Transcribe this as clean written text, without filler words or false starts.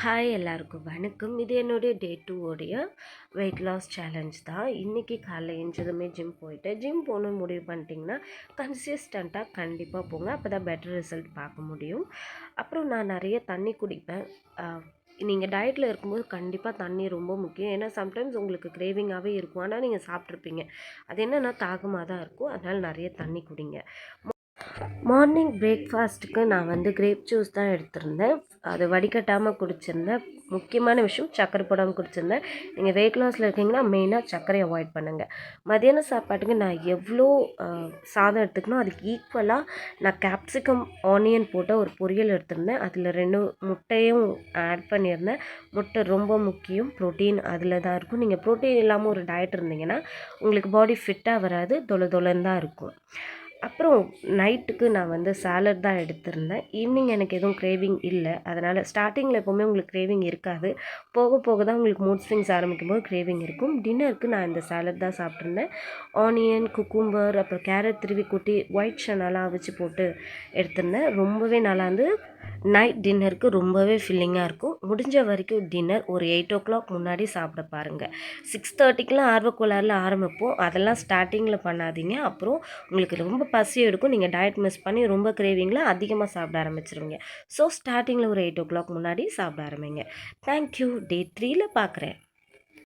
Hi எல்லாருக்கும் வணக்கம். இது என்னுடைய டே 2 உடைய வெயிட் லாஸ் சேலஞ்ச் தான். இன்றைக்கி காலைல எழுந்ததுமே ஜிம் போயிட்டு ஜிம் போகணுன்னு முடிவு பண்ணிட்டிங்கன்னா கன்சிஸ்டண்ட்டாக கண்டிப்பாக போங்க. அப்போ தான் பெட்டர் ரிசல்ட் பார்க்க முடியும். அப்புறம் நான் நிறைய தண்ணி குடிப்பேன். நீங்கள் டயட்டில் இருக்கும்போது கண்டிப்பாக தண்ணி ரொம்ப முக்கியம். ஏன்னா சம்டைம்ஸ் உங்களுக்கு கிரேவிங்காகவே இருக்கும், ஆனால் நீங்கள் சாப்பிட்ருப்பீங்க. அது என்னென்னா தாகமாக தான் இருக்கும். அதனால் நிறைய தண்ணி குடிங்க. மார்னிங் பிரேக்ஃபாஸ்ட்டுக்கு நான் கிரேப் ஜூஸ் தான் எடுத்திருந்தேன். அது வடிகட்டாமல் குடிச்சிருந்தேன். முக்கியமான விஷயம் சர்க்கரை போடாமல் குடிச்சிருந்தேன். நீங்கள் வெயிட் லாஸில் இருக்கீங்கன்னா மெயினாக சர்க்கரையை அவாய்ட் பண்ணுங்கள். மதியான சாப்பாட்டுக்கு நான் எவ்வளோ சாதம் எடுத்துக்கணும் அதுக்கு ஈக்குவலாக நான் கேப்சிகம் ஆனியன் போட்ட ஒரு பொரியல் எடுத்திருந்தேன். அதில் 2 முட்டையும் ஆட் பண்ணியிருந்தேன். முட்டை ரொம்ப முக்கியம், ப்ரோட்டீன் அதில் தான் இருக்கும். நீங்கள் ப்ரோட்டீன் இல்லாமல் ஒரு டயட் இருந்தீங்கன்னா உங்களுக்கு பாடி ஃபிட்டாக வராது, தொலைன்னு தான் இருக்கும். அப்புறம் நைட்டுக்கு நான் சாலட் தான் எடுத்திருந்தேன். ஈவினிங் எனக்கு எதுவும் கிரேவிங் இல்லை. அதனால் ஸ்டார்டிங்கில் எப்போவுமே உங்களுக்கு கிரேவிங் இருக்காது. போக போக தான் உங்களுக்கு மூட் ஸ்விங்ஸ் ஆரம்பிக்கும்போது கிரேவிங் இருக்கும். டின்னருக்கு நான் இந்த சாலட் தான் சாப்பிட்ருந்தேன். ஆனியன், குக்கும்பர், அப்புறம் கேரட் திருவி கூட்டி ஒயிட் சன்னாலாம் அவிச்சு போட்டு எடுத்திருந்தேன். ரொம்பவே நல்லா நைட் டின்னருக்கு ரொம்பவே ஃபில்லிங்காக இருக்கும். முடிஞ்ச வரைக்கும் டின்னர் ஒரு 8 o'clock முன்னாடி சாப்பிட பாருங்கள். 6:30க்கெலாம் ஆர்வக்கோளாறில் ஆரம்பிப்போம். அதெல்லாம் ஸ்டார்டிங்கில் பண்ணாதீங்க. அப்புறம் உங்களுக்கு ரொம்ப பசி எடுக்கும். நீங்கள் டயட் மிஸ் பண்ணி ரொம்ப கிரேவிங்கில் அதிகமாக சாப்பிட ஆரம்பிச்சிருவீங்க. ஸோ ஸ்டார்டிங்கில் ஒரு 8 o'clock முன்னாடி சாப்பிட ஆரம்பிங்க. தேங்க்யூ. டே 3ல் பார்க்குறேன்.